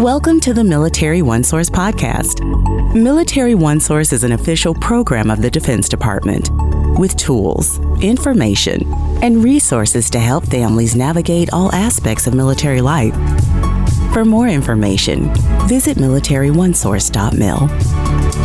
Welcome to the Military OneSource Podcast. Military OneSource is an official program of the Defense Department with tools, information, and resources to help families navigate all aspects of military life. For more information, visit MilitaryOneSource.mil.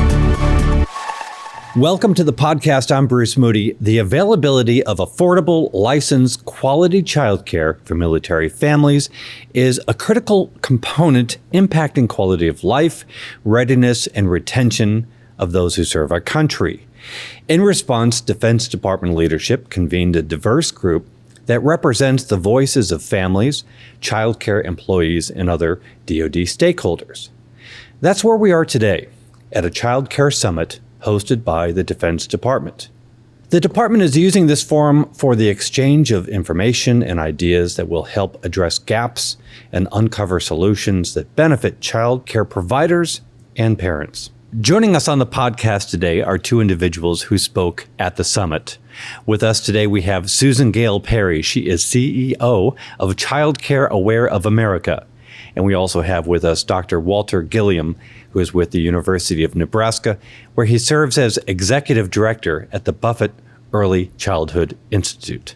Welcome to the podcast. I'm Bruce Moody. The availability of affordable, licensed, quality childcare for military families is a critical component impacting quality of life, readiness, and retention of those who serve our country. In response, Defense Department leadership convened a diverse group that represents the voices of families, childcare employees, and other DoD stakeholders. That's where we are today, at a childcare summit hosted by the Defense Department. The department is using this forum for the exchange of information and ideas that will help address gaps and uncover solutions that benefit child care providers and parents. Joining us on the podcast today are two individuals who spoke at the summit. With us today, we have Susan Gale Perry. She is CEO of Child Care Aware of America. And we also have with us Dr. Walter Gilliam, who is with the University of Nebraska, where he serves as Executive Director at the Buffett Early Childhood Institute.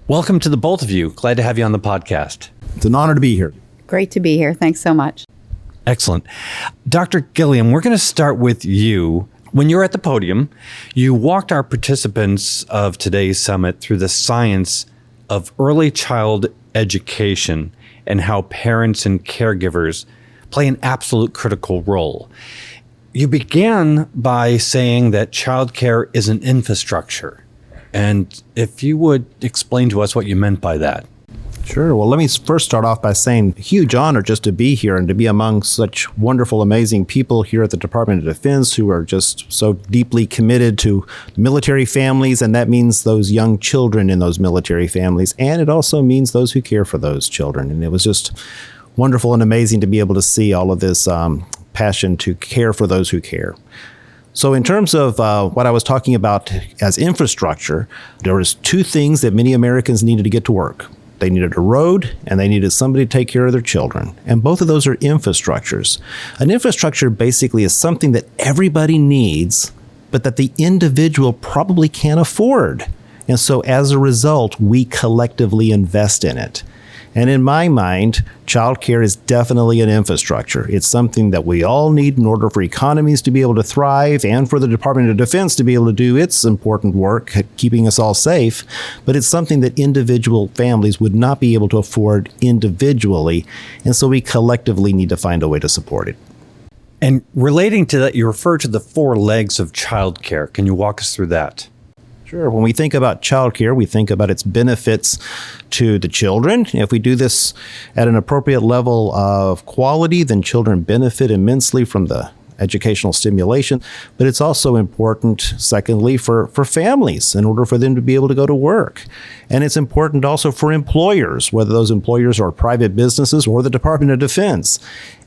Welcome to the both of you. Glad to have you on the podcast. It's an honor to be here. Great to be here. Thanks so much. Excellent. Dr. Gilliam, we're going to start with you. When you're at the podium, you walked our participants of today's summit through the science of early child education and how parents and caregivers play an absolute critical role. You began by saying that childcare is an infrastructure. And if you would explain to us what you meant by that. Sure. Well, let me first start off by saying a huge honor just to be here and to be among such wonderful, amazing people here at the Department of Defense who are just so deeply committed to military families. And that means those young children in those military families. And it also means those who care for those children. And it was just wonderful and amazing to be able to see all of this passion to care for those who care. So in terms of what I was talking about as infrastructure, there was two things that many Americans needed to get to work. They needed a road, and they needed somebody to take care of their children. And both of those are infrastructures. An infrastructure basically is something that everybody needs, but that the individual probably can't afford. And so as a result, we collectively invest in it. And in my mind, childcare is definitely an infrastructure. It's something that we all need in order for economies to be able to thrive and for the Department of Defense to be able to do its important work, keeping us all safe. But it's something that individual families would not be able to afford individually. And so we collectively need to find a way to support it. And relating to that, you refer to the four legs of childcare. Can you walk us through that? Sure. When we think about childcare, we think about its benefits to the children. If we do this at an appropriate level of quality, then children benefit immensely from the educational stimulation. But it's also important, secondly, for families in order for them to be able to go to work. And it's important also for employers, whether those employers are private businesses or the Department of Defense.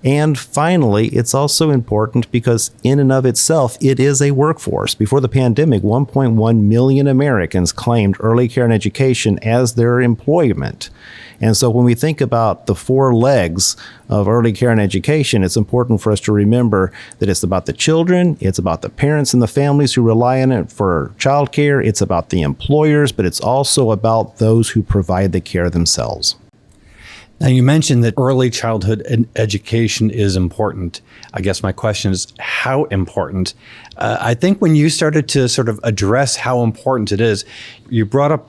And finally, it's also important because in and of itself, it is a workforce. Before the pandemic, 1.1 million Americans claimed early care and education as their employment. And so when we think about the four legs of early care and education, it's important for us to remember that it's about the children, it's about the parents and the families who rely on it for childcare, it's about the employers, but it's also about those who provide the care themselves. Now, you mentioned that early childhood education is important. I guess my question is, how important? I think when you started to sort of address how important it is, you brought up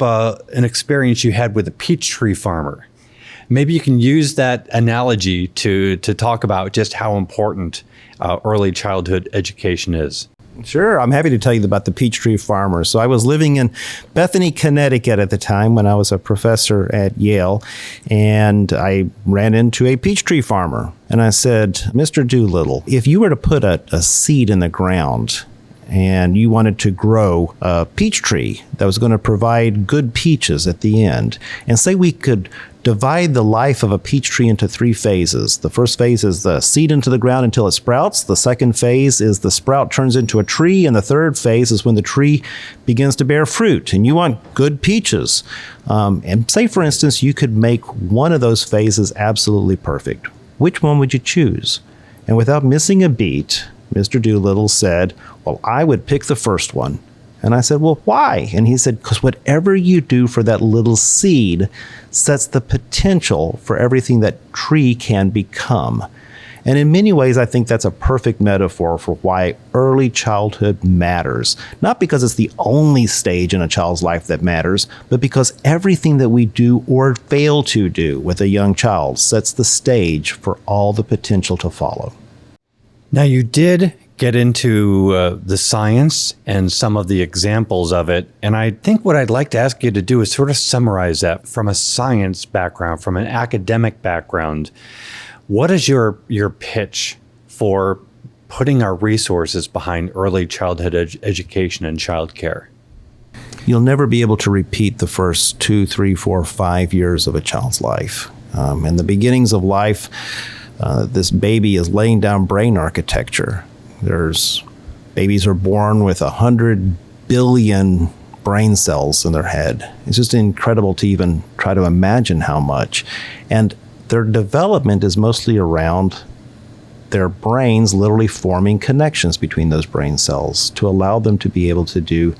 an experience you had with a peach tree farmer. Maybe you can use that analogy to talk about just how important early childhood education is. Sure. I'm happy to tell you about the peach tree farmer. So I was living in Bethany, Connecticut at the time when I was a professor at Yale, and I ran into a peach tree farmer. And I said, Mr. Doolittle, if you were to put a seed in the ground and you wanted to grow a peach tree that was going to provide good peaches at the end, and say we could divide the life of a peach tree into three phases. The first phase is the seed into the ground until it sprouts. The second phase is the sprout turns into a tree. And the third phase is when the tree begins to bear fruit. And you want good peaches. And say, for instance, you could make one of those phases absolutely perfect. which one would you choose? And without missing a beat, Mr. Doolittle said, well, I would pick the first one. And I said, well, why? And he said, because whatever you do for that little seed sets the potential for everything that tree can become. And in many ways, I think that's a perfect metaphor for why early childhood matters. Not because it's the only stage in a child's life that matters, but because everything that we do or fail to do with a young child sets the stage for all the potential to follow. Now, you did get into the science and some of the examples of it. And I think what I'd like to ask you to do is sort of summarize that from a science background, from an academic background. What is your pitch for putting our resources behind early childhood education and childcare? You'll never be able to repeat the first 2, 3, 4, 5 years of a child's life. In the beginnings of life, this baby is laying down brain architecture. Babies are born with 100 billion brain cells in their head. It's just incredible to even try to imagine how much. And their development is mostly around their brains literally forming connections between those brain cells to allow them to be able to do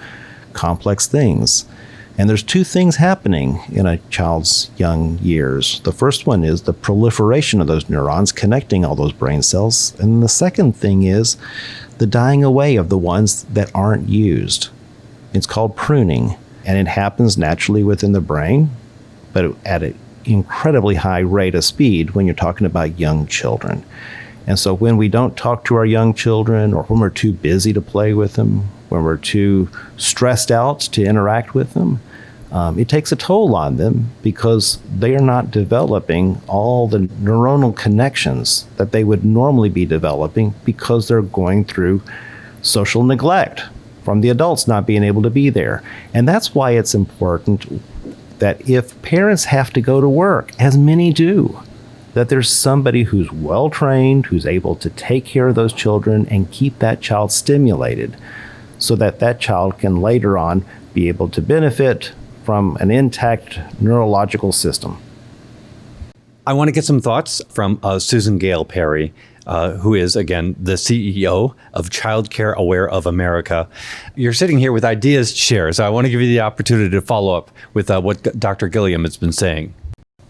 complex things. And there's two things happening in a child's young years. The first one is the proliferation of those neurons connecting all those brain cells. And the second thing is the dying away of the ones that aren't used. It's called pruning, and it happens naturally within the brain, but at an incredibly high rate of speed when you're talking about young children. And so when we don't talk to our young children, or when we're too busy to play with them, when we're too stressed out to interact with them, it takes a toll on them because they are not developing all the neuronal connections that they would normally be developing because they're going through social neglect from the adults not being able to be there. And that's why it's important that if parents have to go to work, as many do, that there's somebody who's well-trained, who's able to take care of those children and keep that child stimulated so that that child can later on be able to benefit from an intact neurological system. I want to get some thoughts from Susan Gale Perry, who is, again, the CEO of Childcare Aware of America. You're sitting here with ideas to share, so I want to give you the opportunity to follow up with what Dr. Gilliam has been saying.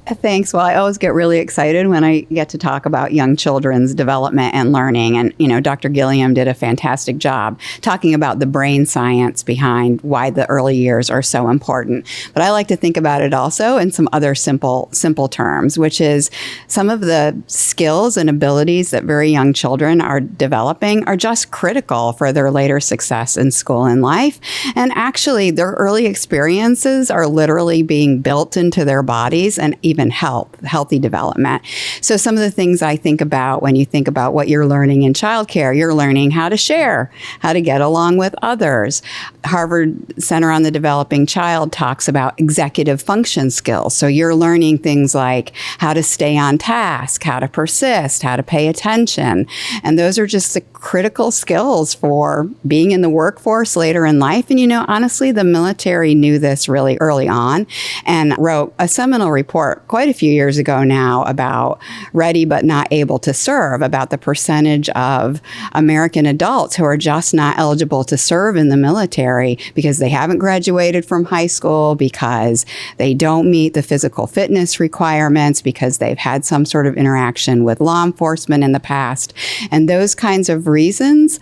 Thanks. Well, I always get really excited when I get to talk about young children's development and learning. And, Dr. Gilliam did a fantastic job talking about the brain science behind why the early years are so important. But I like to think about it also in some other simple terms, which is some of the skills and abilities that very young children are developing are just critical for their later success in school and life. And actually, their early experiences are literally being built into their bodies and even healthy development. So some of the things I think about when you think about what you're learning in childcare, you're learning how to share, how to get along with others. Harvard Center on the Developing Child talks about executive function skills. So you're learning things like how to stay on task, how to persist, how to pay attention. And those are just the critical skills for being in the workforce later in life. And honestly, the military knew this really early on and wrote a seminal report quite a few years ago now about ready but not able to serve, about the percentage of American adults who are just not eligible to serve in the military because they haven't graduated from high school, because they don't meet the physical fitness requirements, because they've had some sort of interaction with law enforcement in the past. And those kinds of reasons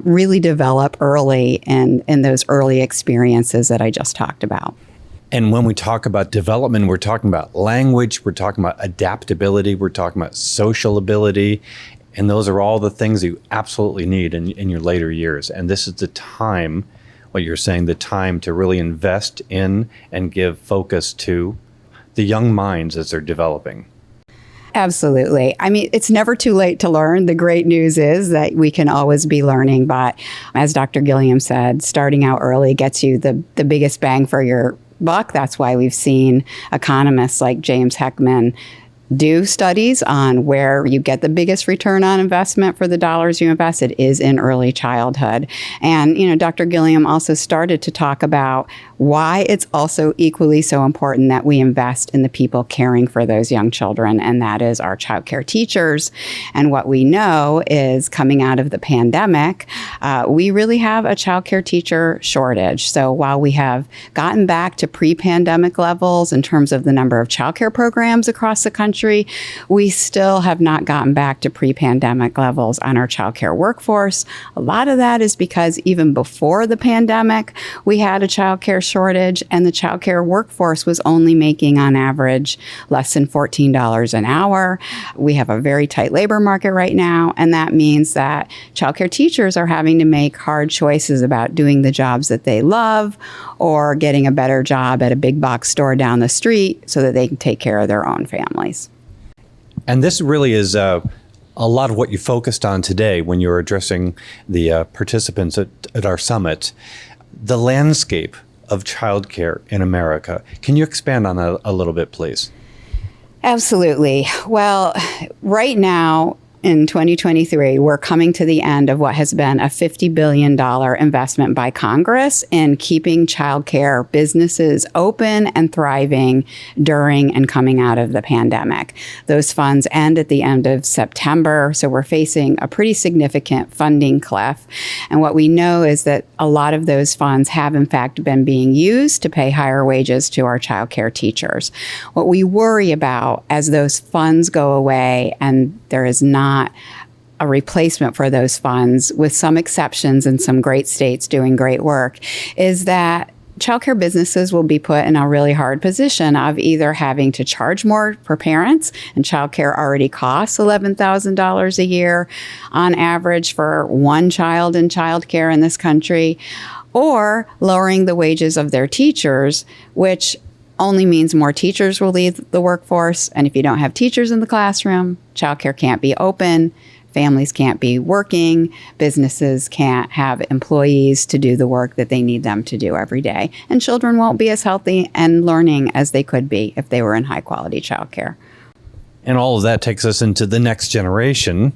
really develop early in those early experiences that I just talked about. And when we talk about development, we're talking about language, we're talking about adaptability, we're talking about social ability, and those are all the things you absolutely need in your later years. And this is the time, what you're saying, the time to really invest in and give focus to the young minds as they're developing. Absolutely. I mean, it's never too late to learn. The great news is that we can always be learning. But as Dr. Gilliam said, starting out early gets you the biggest bang for your buck. That's why we've seen economists like James Heckman do studies on where you get the biggest return on investment for the dollars you invest, it is in early childhood. And, Dr. Gilliam also started to talk about why it's also equally so important that we invest in the people caring for those young children, and that is our child care teachers. And what we know is coming out of the pandemic, we really have a child care teacher shortage. So while we have gotten back to pre-pandemic levels in terms of the number of child care programs across the country, we still have not gotten back to pre-pandemic levels on our child care workforce. A lot of that is because even before the pandemic, we had a child care shortage, and the child care workforce was only making on average less than $14 an hour. We have a very tight labor market right now, and that means that child care teachers are having to make hard choices about doing the jobs that they love or getting a better job at a big box store down the street so that they can take care of their own families. And this really is a lot of what you focused on today when you were addressing the participants at our summit, the landscape of childcare in America. Can you expand on that a little bit, please? Absolutely. Well, right now, in 2023, we're coming to the end of what has been a $50 billion investment by Congress in keeping childcare businesses open and thriving during and coming out of the pandemic. Those funds end at the end of September, so we're facing a pretty significant funding cliff. And what we know is that a lot of those funds have, in fact, been being used to pay higher wages to our childcare teachers. What we worry about as those funds go away and there is not a replacement for those funds, with some exceptions and some great states doing great work, is that childcare businesses will be put in a really hard position of either having to charge more for parents, and childcare already costs $11,000 a year on average for one child in childcare in this country, or lowering the wages of their teachers, which only means more teachers will leave the workforce. And if you don't have teachers in the classroom, childcare can't be open, families can't be working, businesses can't have employees to do the work that they need them to do every day. And children won't be as healthy and learning as they could be if they were in high quality childcare. And all of that takes us into the next generation,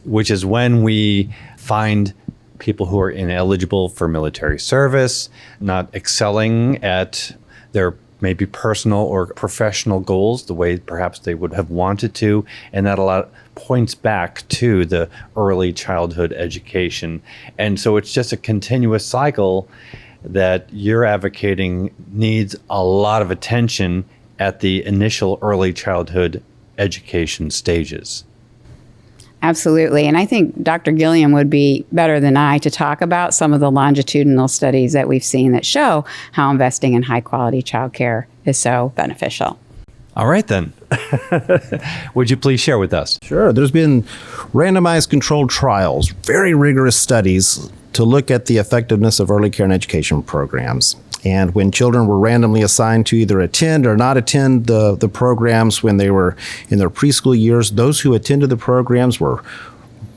which is when we find people who are ineligible for military service, not excelling at their maybe personal or professional goals the way perhaps they would have wanted to. And that a lot points back to the early childhood education. And so it's just a continuous cycle that you're advocating needs a lot of attention at the initial early childhood education stages. Absolutely. And I think Dr. Gilliam would be better than I to talk about some of the longitudinal studies that we've seen that show how investing in high quality childcare is so beneficial. All right, then. Would you please share with us? Sure. There's been randomized controlled trials, very rigorous studies to look at the effectiveness of early care and education programs. And when children were randomly assigned to either attend or not attend the programs when they were in their preschool years, those who attended the programs were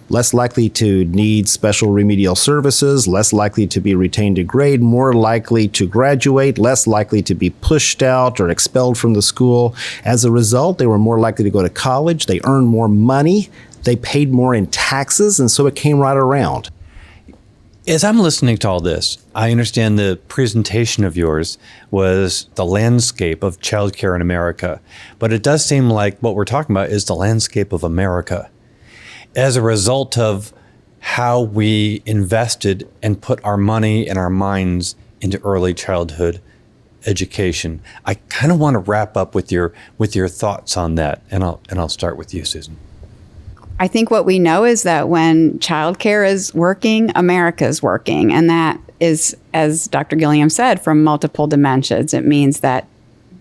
less likely to need special remedial services, less likely to be retained to grade, more likely to graduate, less likely to be pushed out or expelled from the school. As a result, they were more likely to go to college, they earned more money, they paid more in taxes, and so it came right around. As I'm listening to all this, I understand the presentation of yours was the landscape of childcare in America, but it does seem like what we're talking about is the landscape of America. As a result of how we invested and put our money and our minds into early childhood education, I kind of want to wrap up with your thoughts on that, and I'll start with you, Susan. I think what we know is that when childcare is working, America is working. And that is, as Dr. Gilliam said, from multiple dimensions. It means that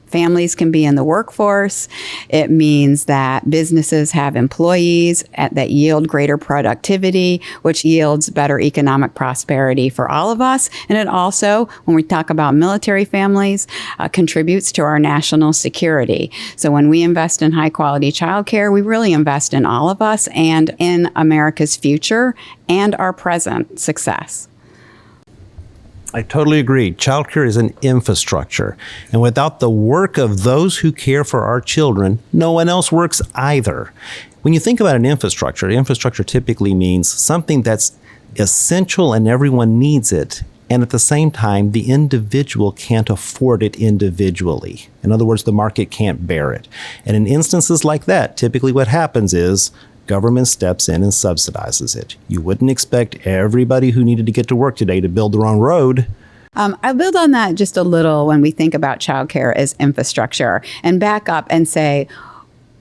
families can be in the workforce. It means that businesses have employees that yield greater productivity, which yields better economic prosperity for all of us. And it also, when we talk about military families, contributes to our national security. So when we invest in high quality childcare, we really invest in all of us and in America's future and our present success. I totally agree. Childcare is an infrastructure. And without the work of those who care for our children, no one else works either. When you think about an infrastructure typically means something that's essential and everyone needs it. And at the same time, the individual can't afford it individually. In other words, the market can't bear it. And in instances like that, typically what happens is government steps in and subsidizes it. You wouldn't expect everybody who needed to get to work today to build their own road. I'll build on that just a little when we think about childcare as infrastructure and back up and say,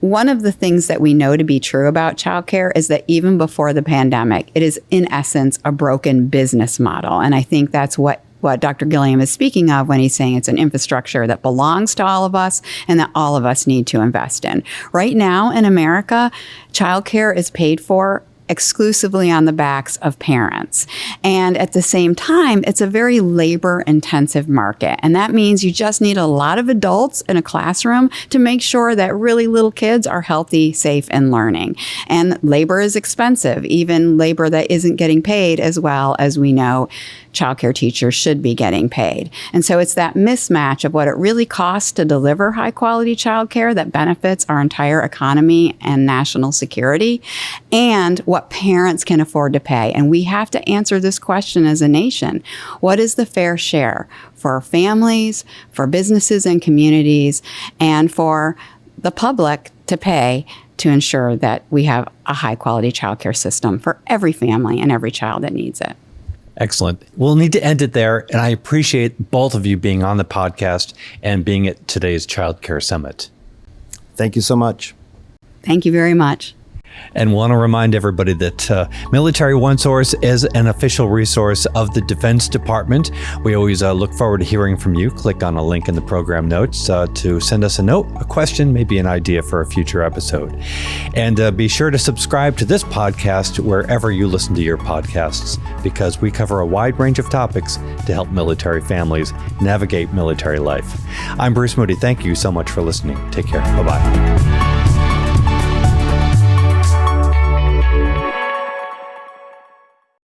one of the things that we know to be true about childcare is that even before the pandemic, it is in essence a broken business model. And I think that's what Dr. Gilliam is speaking of when he's saying it's an infrastructure that belongs to all of us and that all of us need to invest in. Right now in America, childcare is paid for exclusively on the backs of parents. And at the same time, it's a very labor-intensive market. And that means you just need a lot of adults in a classroom to make sure that really little kids are healthy, safe, and learning. And labor is expensive, even labor that isn't getting paid as well as we know childcare teachers should be getting paid. And so it's that mismatch of what it really costs to deliver high-quality childcare that benefits our entire economy and national security, and what parents can afford to pay. And we have to answer this question as a nation. What is the fair share for families, for businesses and communities, and for the public to pay to ensure that we have a high-quality childcare system for every family and every child that needs it? Excellent. We'll need to end it there. And I appreciate both of you being on the podcast and being at today's Child Care Summit. Thank you so much. Thank you very much. And want to remind everybody that Military OneSource is an official resource of the Defense Department. We always look forward to hearing from you. Click on a link in the program notes to send us a note, a question, maybe an idea for a future episode. And be sure to subscribe to this podcast wherever you listen to your podcasts, because we cover a wide range of topics to help military families navigate military life. I'm Bruce Moody. Thank you so much for listening. Take care. Bye-bye.